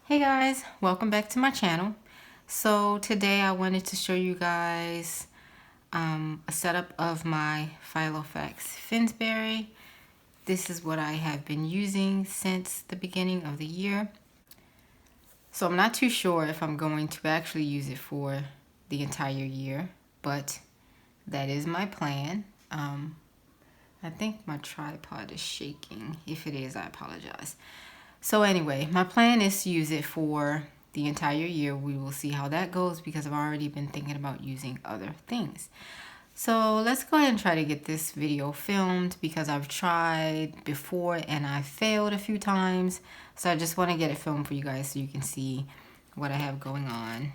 Hey guys, welcome back to my channel. So today I wanted to show you guys a setup of my Filofax Finsbury. This is what I have been using since the beginning of the year. So I'm not too sure if I'm going to actually use it for the entire year, but that is my plan. I think my tripod is shaking. If it is, I apologize. So anyway, my plan is to use it for the entire year. We will see how that goes because I've already been thinking about using other things. So let's go ahead and try to get this video filmed because I've tried before and I failed a few times. So I just want to get it filmed for you guys so you can see what I have going on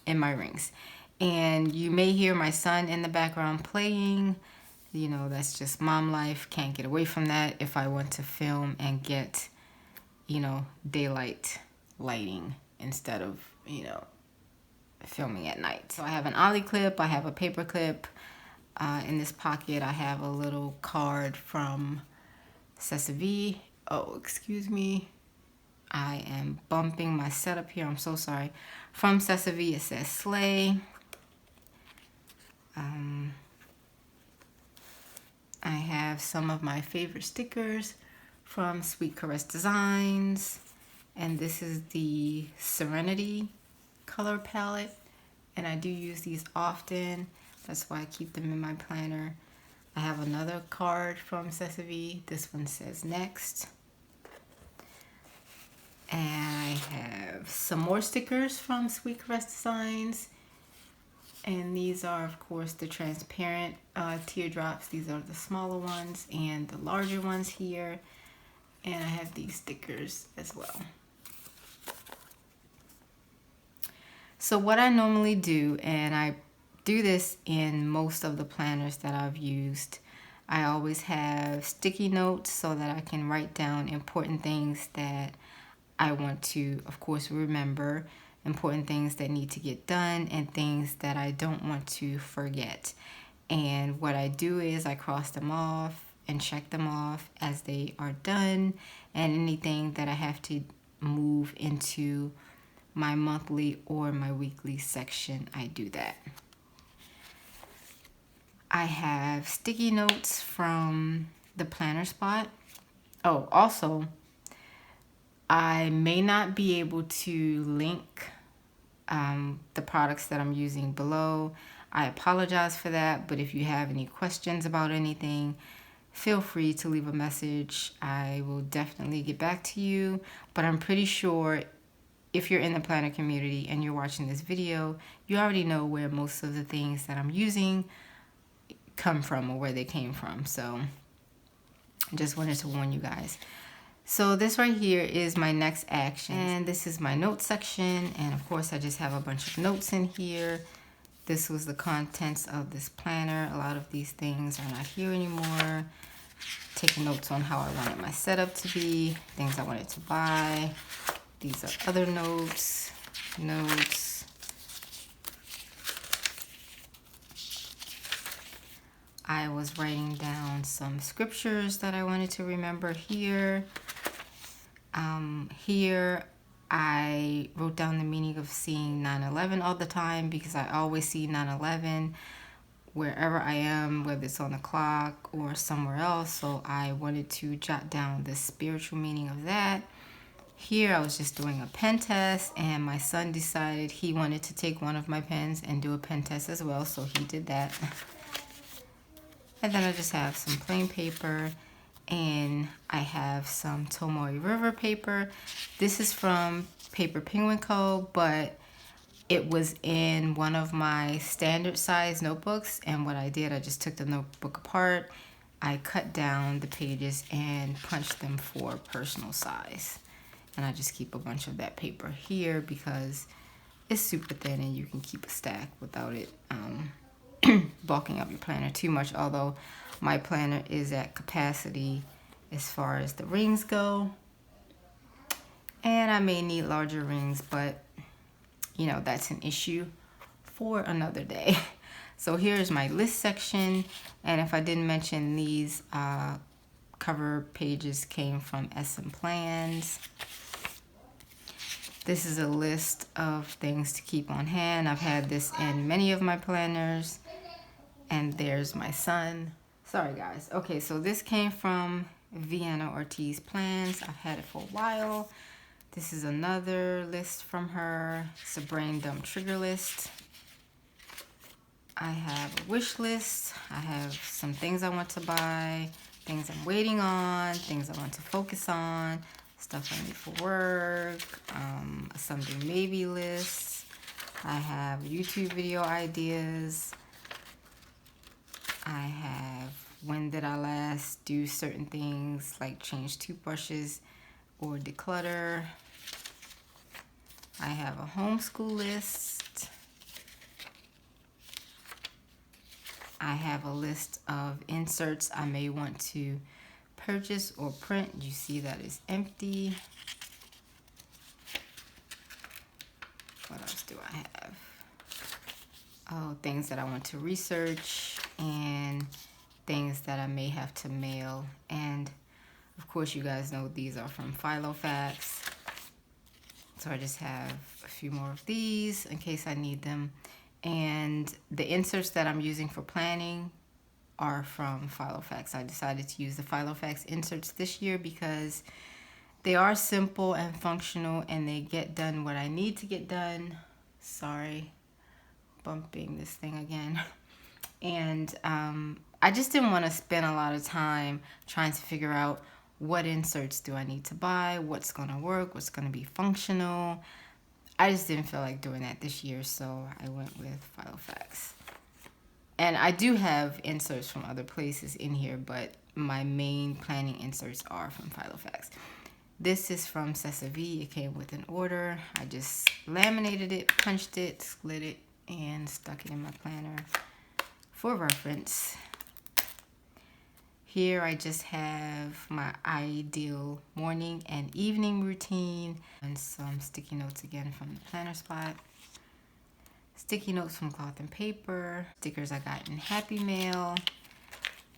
in my rings. And you may hear my son in the background playing. You know, that's just mom life. Can't get away from that if I want to film and get, you know, daylight lighting instead of, you know, filming at night. So I have an ollie clip, I have a paper clip. In this pocket, I have a little card from Sesavi. Oh, excuse me. I am bumping my setup here. I'm so sorry. From Sesavi, it says Slay. I have some of my favorite stickers from Sweet Caress Designs. And this is the Serenity color palette. And I do use these often. That's why I keep them in my planner. I have another card from Sesavi. This one says Next. And I have some more stickers from Sweet Caress Designs. And these are, of course, the transparent teardrops. These are the smaller ones and the larger ones here. And I have these stickers as well. So what I normally do, and I do this in most of the planners that I've used, I always have sticky notes so that I can write down important things that I want to, of course, remember, important things that need to get done, and things that I don't want to forget. And what I do is I cross them off and check them off as they are done, and anything that I have to move into my monthly or my weekly section, I do that. I have sticky notes from the planner spot. Oh, also, I may not be able to link the products that I'm using below. I apologize for that, but if you have any questions about anything, feel free to leave a message. I will definitely get back to you, but I'm pretty sure if you're in the planner community and you're watching this video, you already know where most of the things that I'm using come from or where they came from. So I just wanted to warn you guys. So this right here is my next action, and this is my notes section, and of course I just have a bunch of notes in here. This was the contents of this planner. A lot of these things are not here anymore. Taking notes on how I wanted my setup to be, things I wanted to buy. These are other notes. I was writing down some scriptures that I wanted to remember here. Here I wrote down the meaning of seeing 9/11 all the time because I always see 9/11 wherever I am, whether it's on the clock or somewhere else. So I wanted to jot down the spiritual meaning of that. Here I was just doing a pen test, and my son decided he wanted to take one of my pens and do a pen test as well, so he did that. And then I just have some plain paper, and I have some Tomoe River paper. This is from Paper Penguin Co., but it was in one of my standard size notebooks, and what I did, I just took the notebook apart, I cut down the pages and punched them for personal size. And I just keep a bunch of that paper here because it's super thin and you can keep a stack without it bulking up your planner too much, although my planner is at capacity as far as the rings go. And I may need larger rings, but you know, that's an issue for another day. So here's my list section, and if I didn't mention, these cover pages came from SM Plans. This is a list of things to keep on hand. I've had this in many of my planners. And there's my son. Sorry guys. Okay, so this came from Vienna Ortiz Plans. I've had it for a while. This is another list from her. It's a brain dump trigger list. I have a wish list. I have some things I want to buy, things I'm waiting on, things I want to focus on, stuff I need for work, a someday maybe list. I have YouTube video ideas. I have when did I last do certain things like change toothbrushes or declutter. I have a homeschool list. I have a list of inserts I may want to purchase or print. You see that is empty. What else do I have? Oh, things that I want to research and things that I may have to mail. And of course, you guys know these are from Filofax. So I just have a few more of these in case I need them. And the inserts that I'm using for planning are from Filofax. I decided to use the Filofax inserts this year because they are simple and functional and they get done what I need to get done. Sorry, bumping this thing again. And I just didn't want to spend a lot of time trying to figure out what inserts do I need to buy, what's going to work, what's going to be functional. I just didn't feel like doing that this year, so I went with Filofax. And I do have inserts from other places in here, but my main planning inserts are from Filofax. This is from Sesavi. It came with an order. I just laminated it, punched it, split it, and stuck it in my planner for reference. Here I just have my ideal morning and evening routine and some sticky notes again from the planner spot. Sticky notes from Cloth and Paper, stickers I got in Happy Mail,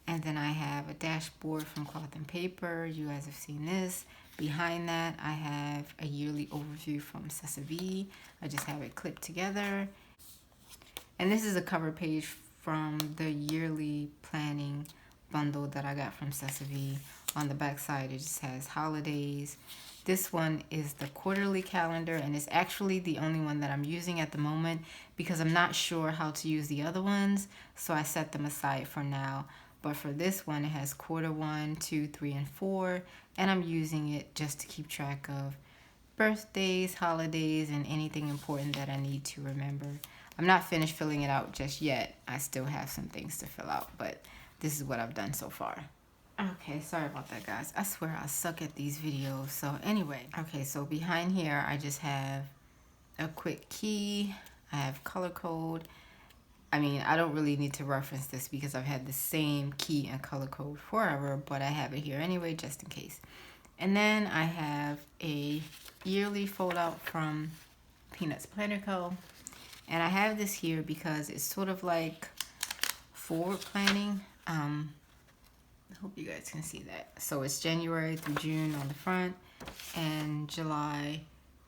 and then I have a dashboard from Cloth and Paper. You guys have seen this. Behind that I have a yearly overview from Sesavi. I just have it clipped together. And this is a cover page from the yearly planning bundle that I got from Sesavi. On the back side it just has holidays. This one is the quarterly calendar, and it's actually the only one that I'm using at the moment because I'm not sure how to use the other ones, so I set them aside for now. But for this one, it has quarter 1, 2, 3, and 4, and I'm using it just to keep track of birthdays, holidays, and anything important that I need to remember. I'm not finished filling it out just yet. I still have some things to fill out, but this is what I've done so far. Okay, sorry about that, guys. I swear I suck at these videos. So anyway, okay, so behind here, I just have a quick key. I have color code. I mean, I don't really need to reference this because I've had the same key and color code forever, but I have it here anyway, just in case. And then I have a yearly fold out from Peanuts Planner Co. And I have this here because it's sort of like forward planning. I hope you guys can see that. So it's January through June on the front and July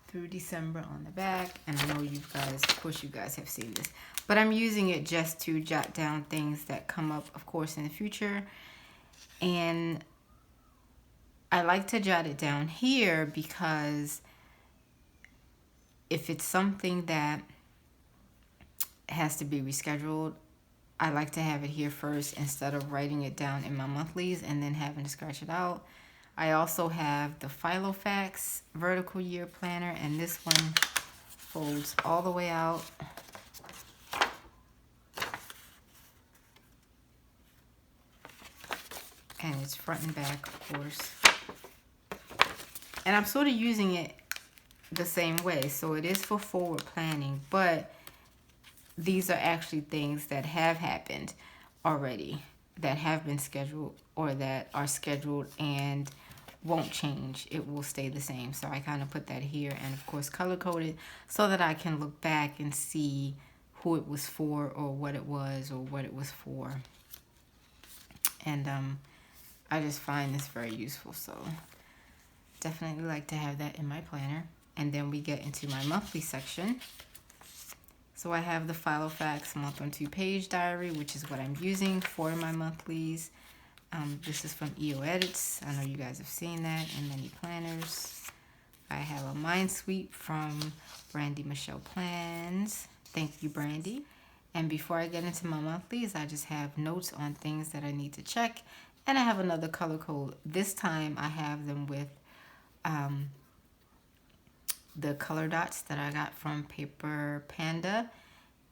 through December on the back. And I know you guys, of course you guys have seen this, but I'm using it just to jot down things that come up, of course, in the future. And I like to jot it down here because if it's something that has to be rescheduled, I like to have it here first instead of writing it down in my monthlies and then having to scratch it out. I also have the Filofax vertical year planner, and this one folds all the way out. And it's front and back, of course. And I'm sort of using it the same way. So it is for forward planning, but these are actually things that have happened already, that have been scheduled or that are scheduled and won't change. It will stay the same. So I kind of put that here and of course color coded so that I can look back and see who it was for or what it was for. And I just find this very useful. So definitely like to have that in my planner. And then we get into my monthly section. So I have the Filofax month on 2-page diary, which is what I'm using for my monthlies. This is from EO Edits. I know you guys have seen that in many planners. I have a mind sweep from Brandy Michelle Plans. Thank you, Brandy. And before I get into my monthlies, I just have notes on things that I need to check. And I have another color code. This time I have them with the color dots that I got from Paper Panda,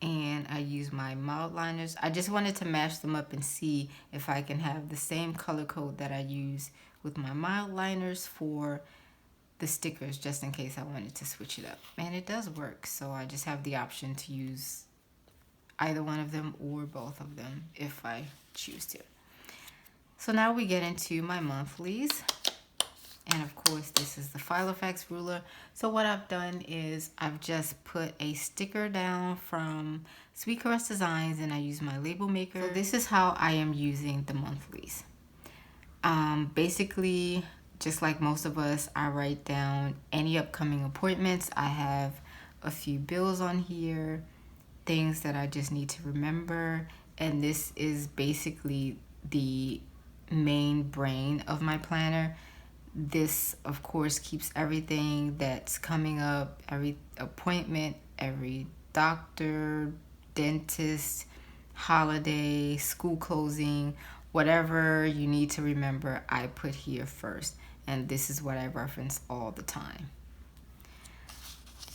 and I use my mild liners. I just wanted to match them up and see if I can have the same color code that I use with my mild liners for the stickers, just in case I wanted to switch it up. And it does work, so I just have the option to use either one of them or both of them if I choose to. So now we get into my monthlies. And of course, this is the Filofax ruler. So what I've done is I've just put a sticker down from Sweet Caress Designs, and I use my label maker. So this is how I am using the monthlies. Basically, just like most of us, I write down any upcoming appointments. I have a few bills on here, things that I just need to remember. And this is basically the main brain of my planner. This, of course, keeps everything that's coming up, every appointment, every doctor, dentist, holiday, school closing, whatever you need to remember, I put here first. And this is what I reference all the time.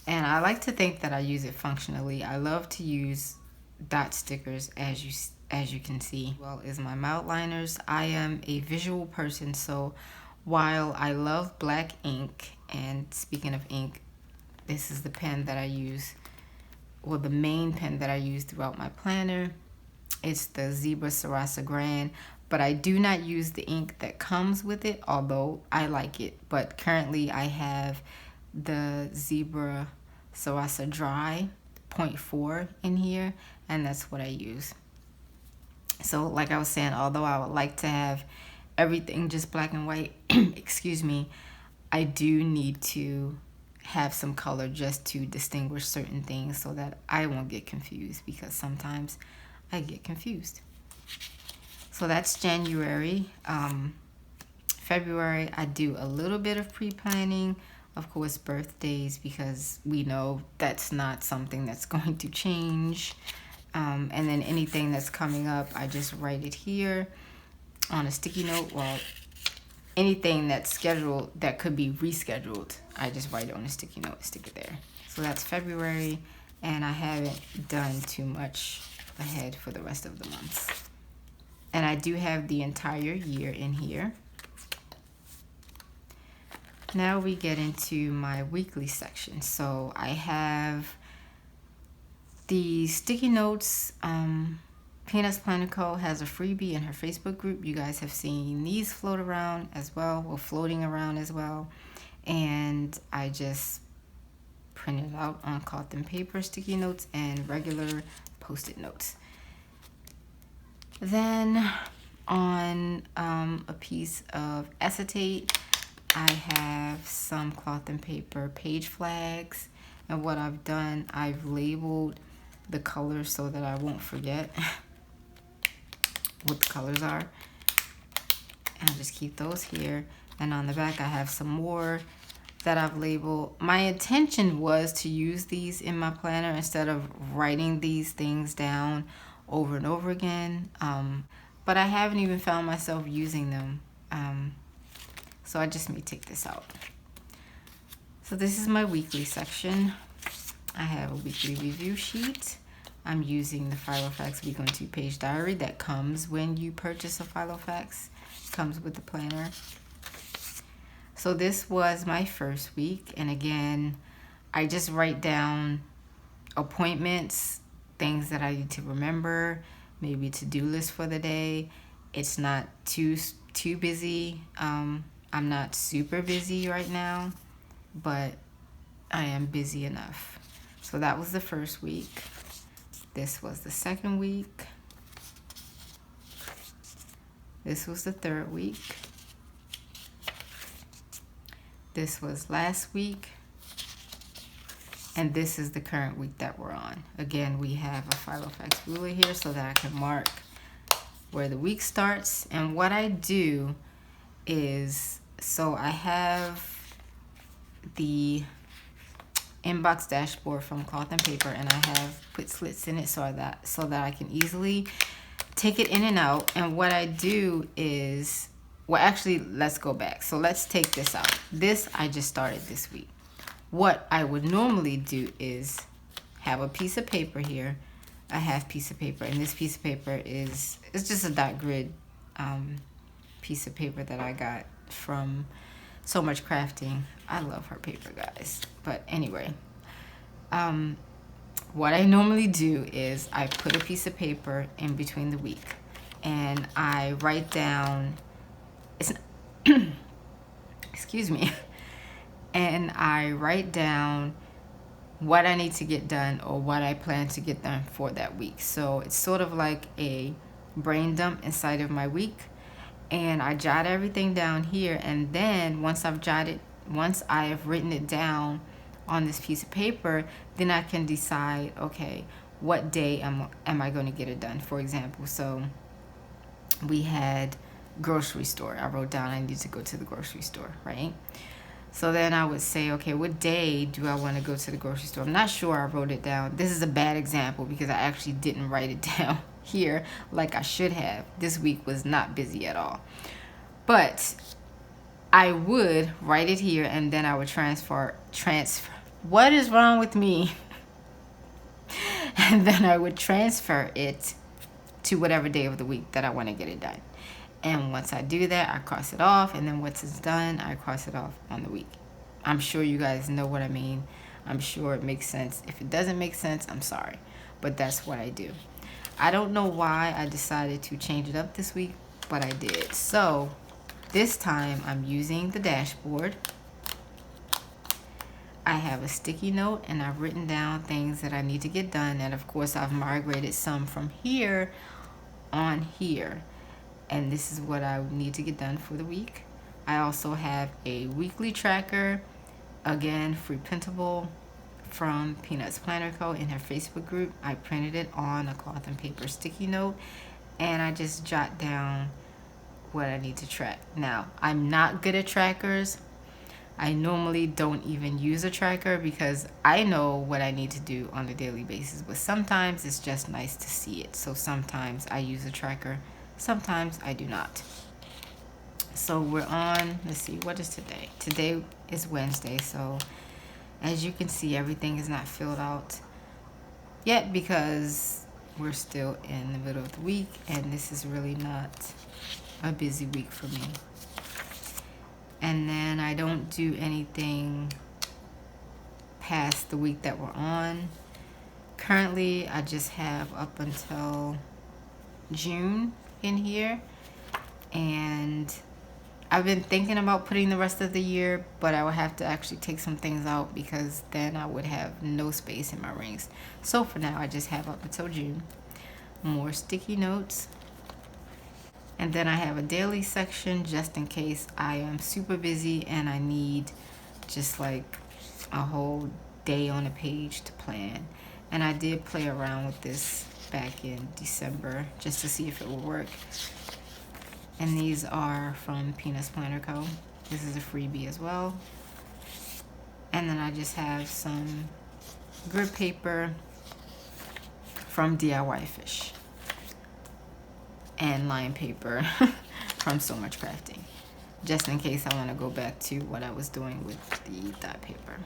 And I like to think that I use it functionally. I love to use dot stickers, as you can see. Well, is my mild liners. I am a visual person, so while I love black ink, and speaking of ink, this is the pen that I use, or the main pen that I use throughout my planner. It's the Zebra Sarasa Grand, but I do not use the ink that comes with it, although I like it. But currently I have the Zebra Sarasa Dry 0.4 in here, and that's what I use. So like I was saying, although I would like to have everything just black and white, excuse me, I do need to have some color just to distinguish certain things so that I won't get confused, because sometimes I get confused. So that's January. February, I do a little bit of pre-planning, of course, birthdays, because we know that's not something that's going to change. And then anything that's coming up, I just write it here on a sticky note. Well, anything that's scheduled that could be rescheduled, I just write it on a sticky note, stick it there. So that's February, and I haven't done too much ahead for the rest of the months. And I do have the entire year in here. Now we get into my weekly section. So I have the sticky notes. Peanuts Planner Co. has a freebie in her Facebook group. You guys have seen these float around as well, or floating around as well. And I just printed out on cloth and paper sticky notes and regular Post-it notes. Then on a piece of acetate, I have some cloth and paper page flags. And what I've done, I've labeled the colors so that I won't forget what the colors are. And I'll just keep those here. And on the back, I have some more that I've labeled. My intention was to use these in my planner instead of writing these things down over and over again. But I haven't even found myself using them. So I just may take this out. So this is my weekly section. I have a weekly review sheet. I'm using the Filofax Week on 2-page diary that comes when you purchase a Filofax. It comes with the planner. So this was my first week, and again, I just write down appointments, things that I need to remember, maybe to-do list for the day. It's not too busy. I'm not super busy right now, but I am busy enough. So that was the first week. This was the second week. This was the third week. This was last week. And this is the current week that we're on. Again, we have a Filofax ruler here so that I can mark where the week starts. And what I do is, so I have the inbox dashboard from Cloth and Paper, and I have put slits in it so that I can easily take it in and out. And what I do is, well, actually, let's go back. So let's take this out. This I just started this week. What I would normally do is have a piece of paper here, a half piece of paper, and this piece of paper it's just a dot grid piece of paper that I got from So Much Crafting. I love her paper, guys. But anyway, what I normally do is I put a piece of paper in between the week, and I write down, excuse me, and I write down what I need to get done or what I plan to get done for that week. So it's sort of like a brain dump inside of my week, and I jot everything down here. And then once I have written it down on this piece of paper, then I can decide, okay, what day am I going to get it done? For example, so we had grocery store. I wrote down I need to go to the grocery store, right? So then I would say, okay, what day do I want to go to the grocery store? I'm not sure I wrote it down. This is a bad example because I actually didn't write it down here like I should have. This week was not busy at all. But I would write it here, and then I would transfer. What is wrong with me? And then I would transfer it to whatever day of the week that I want to get it done. And once I do that, I cross it off, and then once it's done, I cross it off on the week. I'm sure you guys know what I mean. I'm sure it makes sense. If it doesn't make sense, I'm sorry. But that's what I do. I don't know why I decided to change it up this week, but I did. So this time I'm using the dashboard. I have a sticky note, and I've written down things that I need to get done. And of course, I've migrated some from here on here. And this is what I need to get done for the week. I also have a weekly tracker, again, free printable from Peanuts Planner Co. in her Facebook group. I printed it on a Cloth and Paper sticky note, and I just jot down what I need to track. Now, I'm not good at trackers. I normally don't even use a tracker because I know what I need to do on a daily basis, but sometimes it's just nice to see it. So sometimes I use a tracker. Sometimes I do not. So we're on, let's see, what is today? Today is Wednesday, so as you can see, everything is not filled out yet because we're still in the middle of the week, and this is really not a busy week for me. And then I don't do anything past the week that we're on. Currently, I just have up until June in here, and I've been thinking about putting the rest of the year, but I would have to actually take some things out because then I would have no space in my rings. So for now, I just have up until June. More sticky notes, and then I have a daily section just in case I am super busy and I need just like a whole day on a page to plan. And I did play around with this back in December just to see if it will work. And these are from Peanuts Planner Co. This is a freebie as well. And then I just have some grid paper from DIY Fish and line paper from So Much Crafting, just in case I want to go back to what I was doing with the dot paper.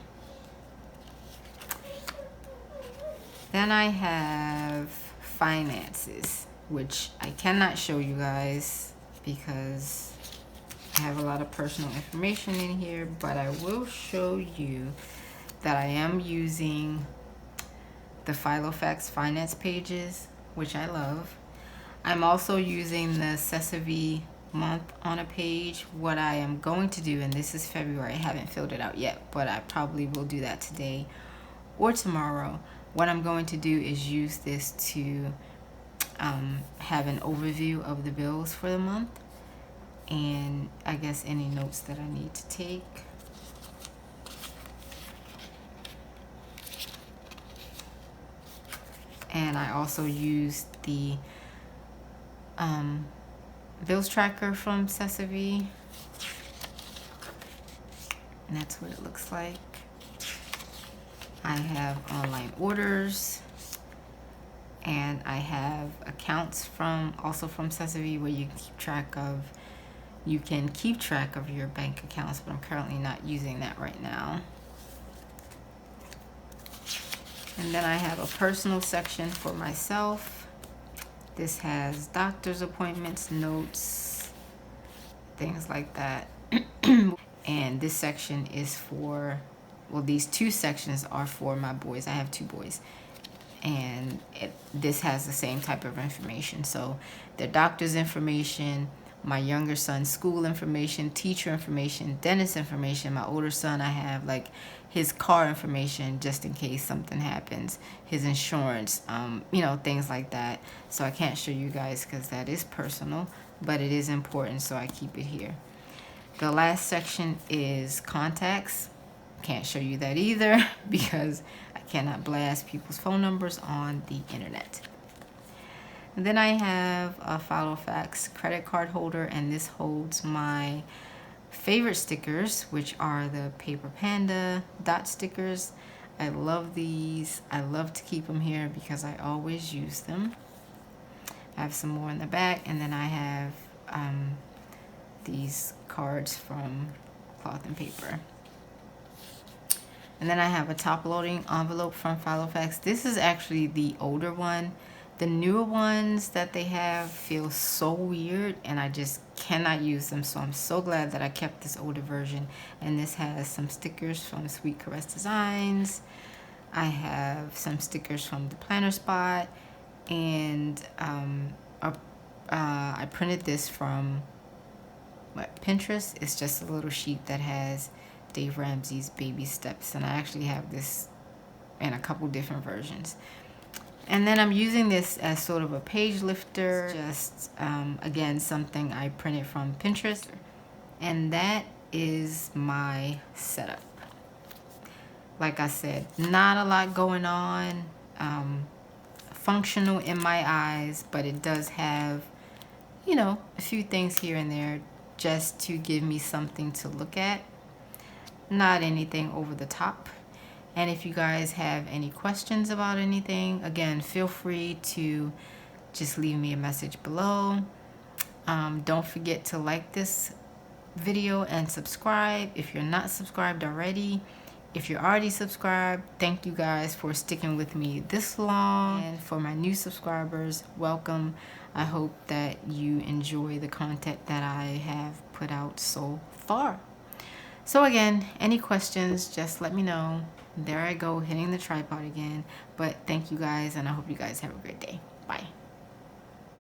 Then I have finances, which I cannot show you guys because I have a lot of personal information in here, but I will show you that I am using the Filofax finance pages, which I love. I'm also using the Sesame month on a page. What I am going to do, and this is February, I haven't filled it out yet, but I probably will do that today or tomorrow. What I'm going to do is use this to have an overview of the bills for the month, and I guess any notes that I need to take. And I also use the bills tracker from Sesame. And that's what it looks like. I have online orders, and I have accounts also from Sesame where you can keep track of your bank accounts, but I'm currently not using that right now. And then I have a personal section for myself. This has doctor's appointments, notes, things like that. And this section is for, well, these two sections are for my boys. I have two boys. And this has the same type of information. So the doctor's information, my younger son's school information, teacher information, dentist information. My older son, I have like his car information just in case something happens, his insurance, things like that. So I can't show you guys because that is personal, but it is important, so I keep it here. The last section is contacts. Can't show you that either because I cannot blast people's phone numbers on the internet. And then I have a Filofax credit card holder, and this holds my favorite stickers, which are the Paper Panda dot stickers. I love these. I love to keep them here because I always use them. I have some more in the back, and then I have these cards from Cloth and Paper. And then I have a top-loading envelope from Filofax. This is actually the older one. The newer ones that they have feel so weird, and I just cannot use them. So I'm so glad that I kept this older version. And this has some stickers from Sweet Caress Designs. I have some stickers from the Planner Spot. And I printed this from Pinterest. It's just a little sheet that has Dave Ramsey's baby steps, and I actually have this in a couple different versions. And then I'm using this as sort of a page lifter. It's just again, something I printed from Pinterest. And that is my setup. Like I said, not a lot going on, functional in my eyes, but it does have, a few things here and there just to give me something to look at. Not anything over the top. And if you guys have any questions about anything, again, feel free to just leave me a message below. Don't forget to like this video and subscribe if you're not subscribed already. If you're already subscribed, thank you guys for sticking with me this long. And for my new subscribers, welcome. I hope that you enjoy the content that I have put out so far. So again, any questions, just let me know. There I go, hitting the tripod again. But thank you guys, and I hope you guys have a great day. Bye.